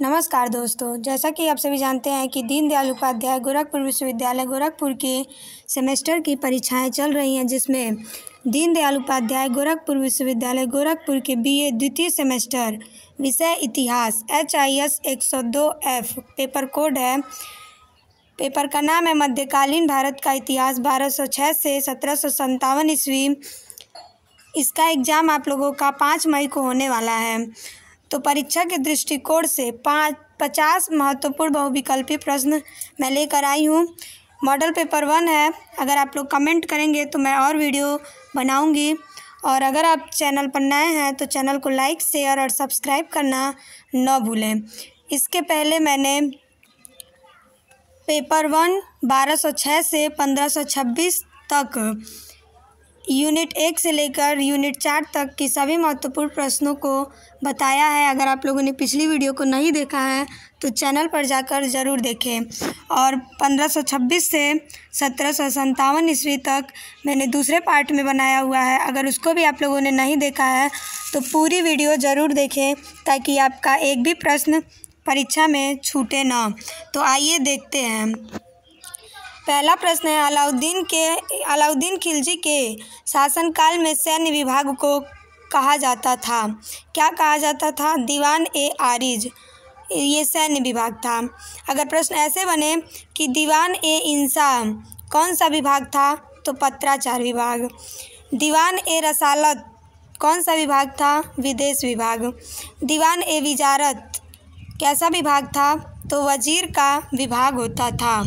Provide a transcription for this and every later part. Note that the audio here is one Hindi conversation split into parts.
नमस्कार दोस्तों, जैसा कि आप सभी जानते हैं कि दीनदयाल उपाध्याय गोरखपुर विश्वविद्यालय गोरखपुर के सेमेस्टर की परीक्षाएं चल रही हैं, जिसमें दीनदयाल उपाध्याय गोरखपुर विश्वविद्यालय गोरखपुर के बीए द्वितीय सेमेस्टर विषय इतिहास HIS 102F पेपर कोड है। पेपर का नाम है मध्यकालीन भारत का इतिहास 1206 से 1757 ईस्वी। इसका एग्ज़ाम आप लोगों का 5 मई को होने वाला है। तो परीक्षा के दृष्टिकोण से 50 महत्वपूर्ण बहुविकल्पी प्रश्न मैं लेकर आई हूँ। मॉडल पेपर 1 है। अगर आप लोग कमेंट करेंगे तो मैं और वीडियो बनाऊँगी। और अगर आप चैनल पर नए हैं तो चैनल को लाइक, शेयर और सब्सक्राइब करना न भूलें। इसके पहले मैंने पेपर 1 1206 से 1526 तक यूनिट 1 से लेकर यूनिट 4 तक की सभी महत्वपूर्ण प्रश्नों को बताया है। अगर आप लोगों ने पिछली वीडियो को नहीं देखा है तो चैनल पर जाकर ज़रूर देखें। और 1526 से 1757 ईस्वी तक मैंने दूसरे पार्ट में बनाया हुआ है। अगर उसको भी आप लोगों ने नहीं देखा है तो पूरी वीडियो ज़रूर देखें, ताकि आपका एक भी प्रश्न परीक्षा में छूटे ना। तो आइए देखते हैं। पहला प्रश्न है, अलाउद्दीन खिलजी के शासनकाल में सैन्य विभाग को कहा जाता था। क्या कहा जाता था? दीवान-ए-आरिज, ये सैन्य विभाग था। अगर प्रश्न ऐसे बने कि दीवान-ए-इंसा कौन सा विभाग था, तो पत्राचार विभाग। दीवान-ए-रसालत कौन सा विभाग था? विदेश विभाग। दीवान-ए-विजारत कैसा विभाग था? तो वजीर का विभाग होता था।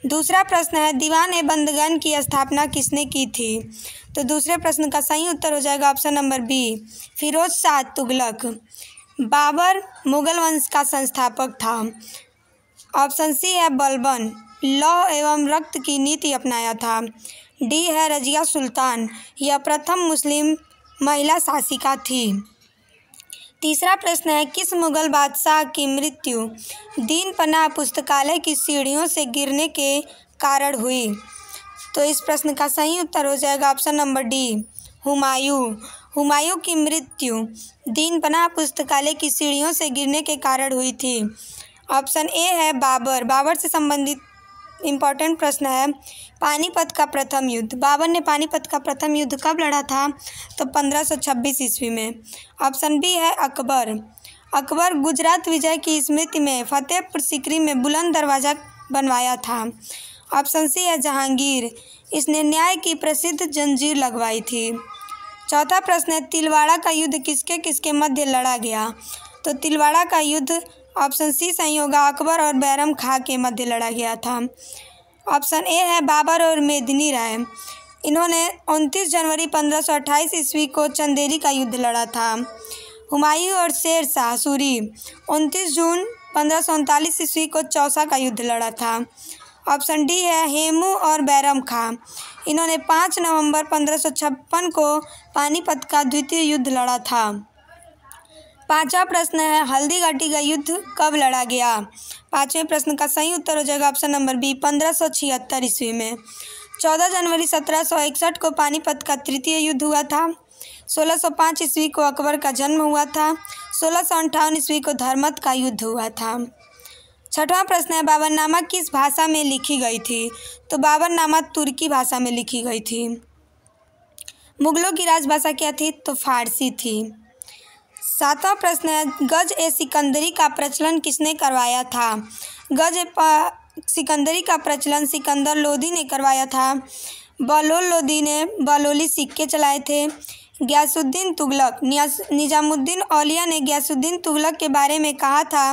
दूसरा प्रश्न है, दीवान-ए-बंदगन की स्थापना किसने की थी? तो दूसरे प्रश्न का सही उत्तर हो जाएगा option number B, Firoz Shah Tughlaq. Babur Mughal वंश का संस्थापक था। ऑप्शन सी है बलबन, लौह एवं रक्त की नीति अपनाया था। डी है रजिया सुल्तान, यह प्रथम मुस्लिम महिला शासिका थी। तीसरा प्रश्न है, किस मुगल बादशाह की मृत्यु दीन पनाह पुस्तकालय की सीढ़ियों से गिरने के कारण हुई? तो इस प्रश्न का सही उत्तर हो जाएगा option number D, Humayun. Humayun की मृत्यु दीन पनाह पुस्तकालय की सीढ़ियों से गिरने के कारण हुई थी। ऑप्शन ए है बाबर। बाबर से संबंधित इम्पॉर्टेंट प्रश्न है, पानीपत का प्रथम युद्ध। बाबर ने पानीपत का प्रथम युद्ध कब लड़ा था? तो 1526 ईस्वी में। ऑप्शन बी है अकबर। अकबर गुजरात विजय की स्मृति में फतेहपुर सीकरी में बुलंद दरवाज़ा बनवाया था। ऑप्शन सी है जहांगीर, इसने न्याय की प्रसिद्ध जंजीर लगवाई थी। चौथा प्रश्न है, तिलवाड़ा का युद्ध किसके किसके मध्य लड़ा गया? तो तिलवाड़ा का युद्ध ऑप्शन सी सही होगा, अकबर और बैरम खां के मध्य लड़ा गया था। ऑप्शन ए है बाबर और मेदिनी राय, इन्होंने 29 जनवरी 1528 ईस्वी को चंदेरी का युद्ध लड़ा था। हुमायूं और शेर शाह सूरी 29 जून 1539 ईस्वी को चौसा का युद्ध लड़ा था। ऑप्शन डी है हेमू और बैरम खां, इन्होंने 5 नवंबर 1556 को पानीपत का द्वितीय युद्ध लड़ा था। पांचवा प्रश्न है, हल्दीघाटी का युद्ध कब लड़ा गया? पांचवें प्रश्न का सही उत्तर हो जाएगा ऑप्शन नंबर बी, 1576 ईस्वी में। 14 जनवरी 1761 को पानीपत का तृतीय युद्ध हुआ था। 1605 ईस्वी को अकबर का जन्म हुआ था। 1658 ईस्वी को धर्मत का युद्ध हुआ था। छठवां प्रश्न है, बाबरनामा किस भाषा में लिखी गई थी? तो बाबरनामा तुर्की भाषा में लिखी गई थी। मुगलों की राजभाषा क्या थी? तो फारसी थी। सातवां प्रश्न है, गज-ए-सिकंदरी का प्रचलन किसने करवाया था? सिकंदरी का प्रचलन सिकंदर लोदी ने करवाया था। बहलोल लोदी ने बहलोली सिक्के चलाए थे। गयासुद्दीन तुगलक, निजामुद्दीन औलिया ने गयासुद्दीन तुगलक के बारे में कहा था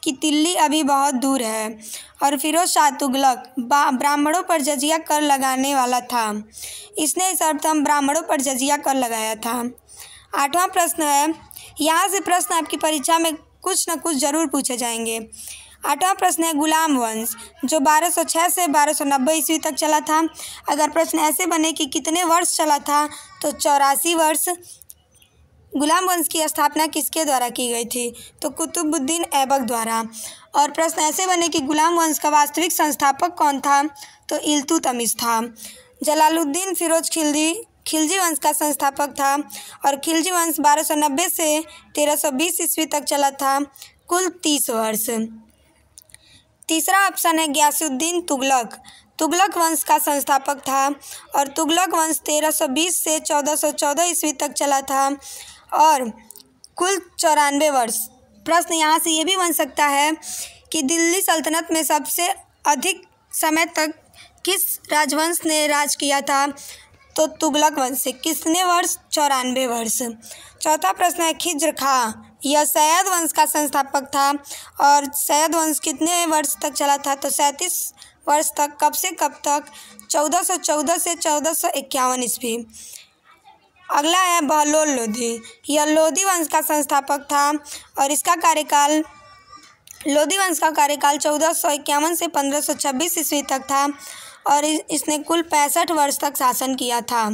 कि दिल्ली अभी बहुत दूर है। और फिरोज शाह तुगलक ब्राह्मणों पर जजिया कर लगाने वाला था, इसने सर्वप्रथम ब्राह्मणों पर जजिया कर लगाया था। आठवां प्रश्न है, यहाँ से प्रश्न आपकी परीक्षा में कुछ न कुछ ज़रूर पूछे जाएंगे। आठवां प्रश्न है, गुलाम वंश जो 1206 से 1290 ईस्वी तक चला था। अगर प्रश्न ऐसे बने कि कितने वर्ष चला था, तो 84 वर्ष। गुलाम वंश की स्थापना किसके द्वारा की गई थी? तो कुतुबुद्दीन ऐबक द्वारा। और प्रश्न ऐसे बने कि गुलाम वंश का वास्तविक संस्थापक कौन था? तो इल्तुतमिश था। जलालुद्दीन फिरोज खिलजी वंश का संस्थापक था और खिलजी वंश 1290 से 1320 ईस्वी तक चला था। कुल 30 वर्ष। तीसरा ऑप्शन है गियासुद्दीन तुगलक। तुगलक वंश का संस्थापक था और तुगलक वंश 1320 से 1414 ईस्वी तक चला था और कुल 94 वर्ष। प्रश्न यहाँ से ये भी बन सकता है कि दिल्ली सल्तनत में सबसे अधिक समय तक किस राजवंश ने राज किया था, तो तुगलक वंश से। कितने वर्ष? 94 वर्ष। चौथा प्रश्न है खिज्र खां। यह सैयद वंश का संस्थापक था और सैयद वंश कितने वर्ष तक चला था, तो 37 वर्ष तक। कब से कब तक? 1414 से 1451 ईस्वी। अगला है बहलोल लोधी। यह लोधी वंश का संस्थापक था और इसका कार्यकाल लोधी वंश का कार्यकाल 1451 से 1526 ईस्वी तक था और इसने कुल 65 वर्ष तक शासन किया था।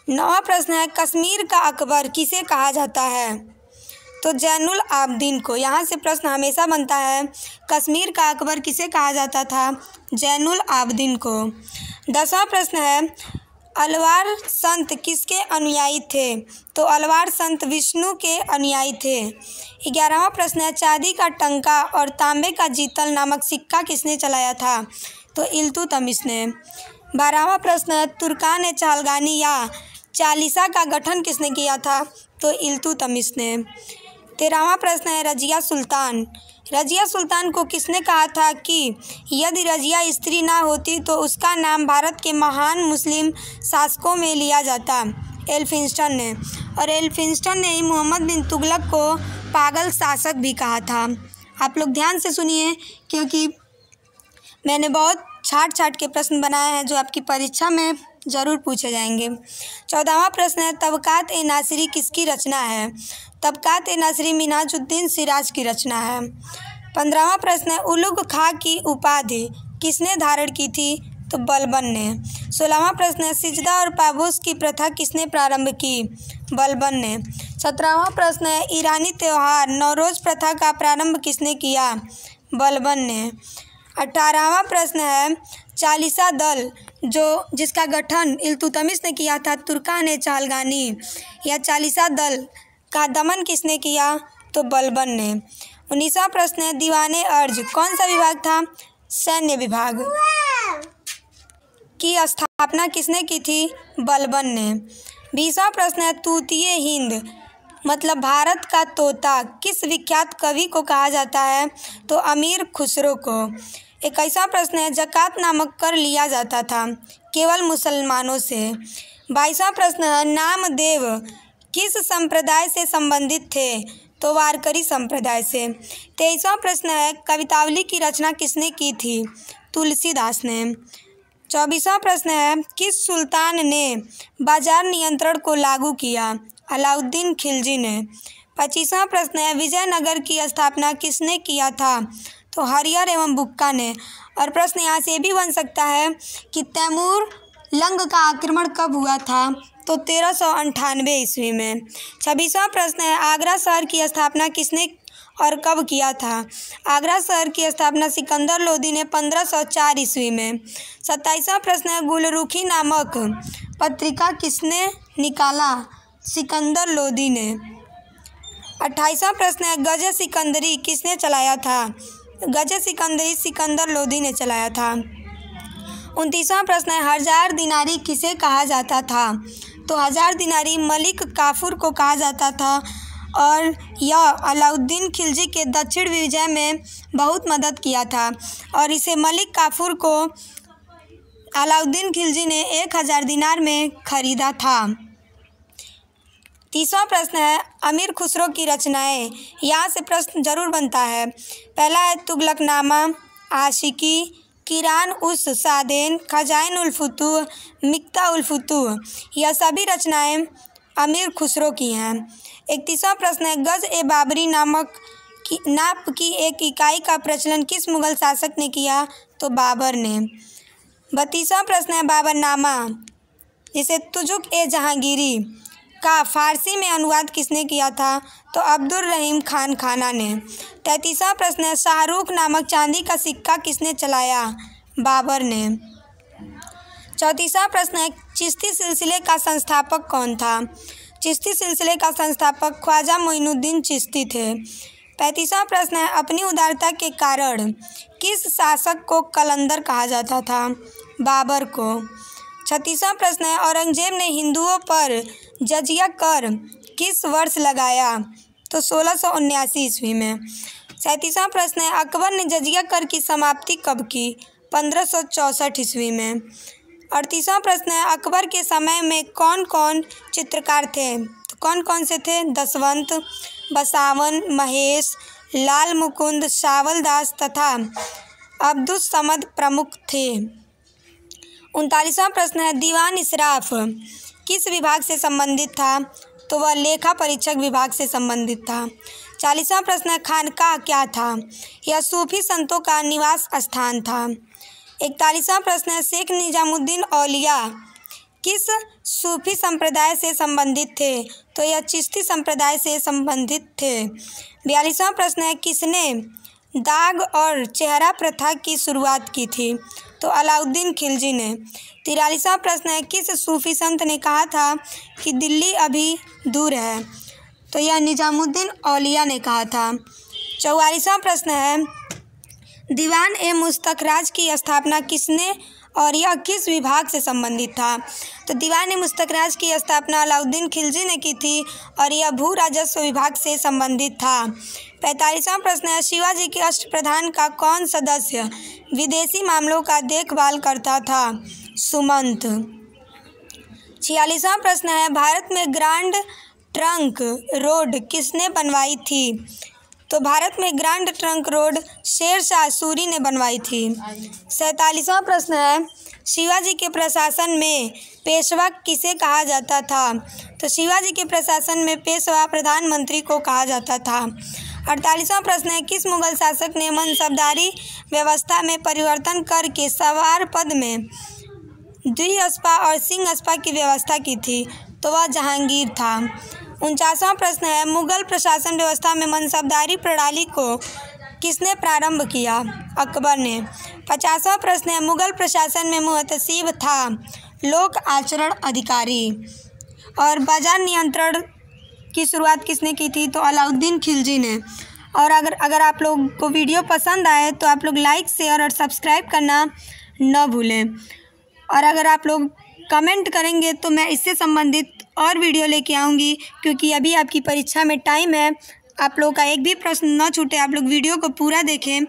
9वां प्रश्न है कश्मीर का अकबर किसे कहा जाता है, तो जैनुल आबदीन को। यहाँ से प्रश्न हमेशा बनता है कश्मीर का अकबर किसे कहा जाता था, जैनुल आबदीन को। 10वां प्रश्न है अलवार संत किसके अनुयायी थे, तो अलवार संत विष्णु के अनुयायी थे। 11वां प्रश्न है चांदी का टंका और तांबे का जीतल नामक सिक्का किसने चलाया था, तो इल्तुतमिश ने। 12वां प्रश्न है तुर्कान चालगानी या चालीसा का गठन किसने किया था, तो इल्तुतमिश ने। 13वां प्रश्न है रजिया सुल्तान। रजिया सुल्तान को किसने कहा था कि यदि रजिया स्त्री ना होती तो उसका नाम भारत के महान मुस्लिम शासकों में लिया जाता, एल्फिंस्टन ने। और एल्फिंस्टन ने ही मोहम्मद बिन तुगलक को पागल शासक भी कहा था। आप लोग ध्यान से सुनिए क्योंकि मैंने बहुत छाट के प्रश्न बनाए हैं जो आपकी परीक्षा में ज़रूर पूछे जाएंगे। 14वां प्रश्न है तबकात ए नासिरी किसकी रचना है, तबकात ए नासिरी मिन्हाजुद्दीन सिराज की रचना है। 15वां प्रश्न है उलुग खां की उपाधि किसने धारण की थी, तो बलबन ने। 16वां प्रश्न है सिजदा और पाबोस की प्रथा किसने प्रारंभ की, बलबन ने। 17वां प्रश्न है ईरानी त्यौहार नौरोज़ प्रथा का प्रारंभ किसने किया, बलबन ने। 18वां प्रश्न है चालीसा दल जिसका गठन इल्तुतमिश ने किया था तुर्कान चालगानी या चालीसा दल का दमन किसने किया, तो बलबन ने। 19वां प्रश्न है दीवाने अर्ज कौन सा विभाग था, सैन्य विभाग की स्थापना किसने की थी, बलबन ने। 20वां प्रश्न है तूतिए हिंद मतलब भारत का तोता किस विख्यात कवि को कहा जाता है, तो अमीर खुसरो को। 21वां प्रश्न है ज़कात नामक कर लिया जाता था केवल मुसलमानों से। 22वां प्रश्न है नामदेव किस संप्रदाय से संबंधित थे, तो वारकरी संप्रदाय से। 23वां प्रश्न है कवितावली की रचना किसने की थी, तुलसीदास ने। 24वां प्रश्न है किस सुल्तान ने बाजार नियंत्रण को लागू किया, अलाउद्दीन खिलजी ने। 25वां प्रश्न है विजयनगर की स्थापना किसने किया था, तो हरिहर एवं बुक्का ने। और प्रश्न यहाँ से भी बन सकता है कि तैमूर लंग का आक्रमण कब हुआ था, तो 1398 ईस्वी में। 26वां प्रश्न है आगरा शहर की स्थापना किसने और कब किया था, आगरा शहर की स्थापना सिकंदर लोदी ने 1504 ईस्वी में। 27वां प्रश्न है गुलरुखी नामक पत्रिका किसने निकाला, सिकंदर लोदी ने। 28वां प्रश्न है गज़े सिकंदरी किसने चलाया था, गज़े सिकंदरी सिकंदर लोदी ने चलाया था। 29वां प्रश्न है हजार दिनारी किसे कहा जाता था, तो हजार दिनारी मलिक काफूर को कहा जाता था और यह अलाउद्दीन खिलजी के दक्षिण विजय में बहुत मदद किया था और इसे मलिक काफूर को अलाउद्दीन खिलजी ने 1000 दिनार में खरीदा था। 30वां प्रश्न है अमीर खुसरो की रचनाएं, यहाँ से प्रश्न जरूर बनता है। पहला है तुगलकनामा, आशिकी, किरान उस सादेन, खजाइन उल फुतूह, मिक्ता उल फुतूह, यह सभी रचनाएं अमीर खुसरो की हैं। 31वां प्रश्न है गज ए बाबरी नाप की एक इकाई का प्रचलन किस मुगल शासक ने किया, तो बाबर ने। 32वां प्रश्न है बाबरनामा जिसे तुजुक ए जहांगीरी का फारसी में अनुवाद किसने किया था, तो अब्दुल रहीम खान खाना ने। 33वां प्रश्न है शाहरुख नामक चांदी का सिक्का किसने चलाया, बाबर ने। 34वां प्रश्न है चिश्ती सिलसिले का संस्थापक कौन था, चिश्ती सिलसिले का संस्थापक ख्वाजा मोइनुद्दीन चिश्ती थे। 35वां प्रश्न है, अपनी उदारता के कारण किस शासक को कलंदर कहा जाता था? बाबर को। 36वां प्रश्न है, औरंगजेब ने हिंदुओं पर जजिया कर किस वर्ष लगाया? तो 1679 ईस्वी में। 37वां प्रश्न है, अकबर ने जजिया कर की समाप्ति कब की? 1564 ईस्वी में। 38वां प्रश्न है, अकबर के समय में कौन कौन चित्रकार थे? तो कौन कौन से थे? दसवंत, बसावन, महेश, लाल मुकुंद, सावल दास तथा अब्दुस समद प्रमुख थे। 39वां प्रश्न है, दीवान इशराफ किस विभाग से संबंधित था? तो वह लेखा परीक्षक विभाग से संबंधित था। 40वां प्रश्न है, खानकाह क्या था? यह सूफी संतों का निवास स्थान था। 41वां प्रश्न है, शेख निजामुद्दीन औलिया किस सूफी संप्रदाय से संबंधित थे? तो यह चिश्ती संप्रदाय से संबंधित थे। 42वां प्रश्न है, किसने दाग और चेहरा प्रथा की शुरुआत की थी? तो अलाउद्दीन खिलजी ने। 43वां प्रश्न है, किस सूफी संत ने कहा था कि दिल्ली अभी दूर है? तो यह निजामुद्दीन औलिया ने कहा था। 44वां प्रश्न है, दीवान ए मुस्तखराज की स्थापना किसने और यह किस विभाग से संबंधित था? तो दीवान ए मुस्तखराज की स्थापना अलाउद्दीन खिलजी ने की थी और यह भू राजस्व विभाग से संबंधित था। 45वां प्रश्न है, शिवाजी के अष्टप्रधान का कौन सदस्य विदेशी मामलों का देखभाल करता था? सुमंत। 46वां प्रश्न है, भारत में ग्रांड ट्रंक रोड किसने बनवाई थी? तो भारत में Grand Trunk Road Sher Shah Suri ने बनवाई थी। 47वां प्रश्न है, शिवाजी के प्रशासन में पेशवा किसे कहा जाता था? तो शिवाजी के प्रशासन में पेशवा प्रधानमंत्री को कहा जाता था। 48वां प्रश्न है, किस मुगल शासक ने मनसबदारी व्यवस्था में परिवर्तन करके सवार पद में द्विअस्पा और सिंह अस्पा की व्यवस्था की थी? तो वह जहांगीर था। 49वां प्रश्न है, मुगल प्रशासन व्यवस्था में मनसबदारी प्रणाली को किसने प्रारंभ किया? अकबर ने। 50वां प्रश्न है, मुगल प्रशासन में मुहतसिब था लोक आचरण अधिकारी और बाजार नियंत्रण की शुरुआत किसने की थी? तो अलाउद्दीन खिलजी ने। और अगर आप लोग को वीडियो पसंद आए तो आप लोग लाइक, शेयर और सब्सक्राइब करना न भूलें। और अगर आप लोग कमेंट करेंगे तो मैं इससे संबंधित और वीडियो लेके आऊँगी, क्योंकि अभी आपकी परीक्षा में टाइम है। आप लोगों का एक भी प्रश्न न छूटे, आप लोग वीडियो को पूरा देखें।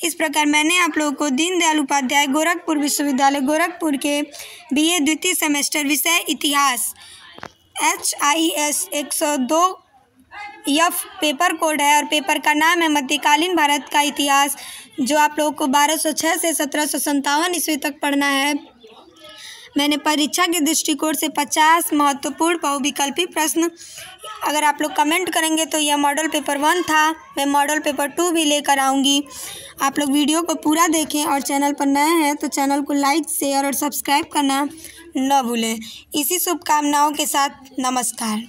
इस प्रकार मैंने आप लोगों को दीनदयाल उपाध्याय गोरखपुर विश्वविद्यालय गोरखपुर के BA द्वितीय सेमेस्टर विषय इतिहास HIS 102 F पेपर कोड है और पेपर का नाम है मध्यकालीन भारत का इतिहास, जो आप लोगों को 1206 से 1757 ईस्वी तक पढ़ना है। मैंने परीक्षा के दृष्टिकोण से 50 महत्वपूर्ण बहुविकल्पी प्रश्न, अगर आप लोग कमेंट करेंगे तो यह मॉडल पेपर 1 था, मैं मॉडल पेपर 2 भी लेकर आऊँगी। आप लोग वीडियो को पूरा देखें और चैनल पर नए हैं तो चैनल को लाइक, शेयर और सब्सक्राइब करना न भूलें। इसी शुभकामनाओं के साथ नमस्कार।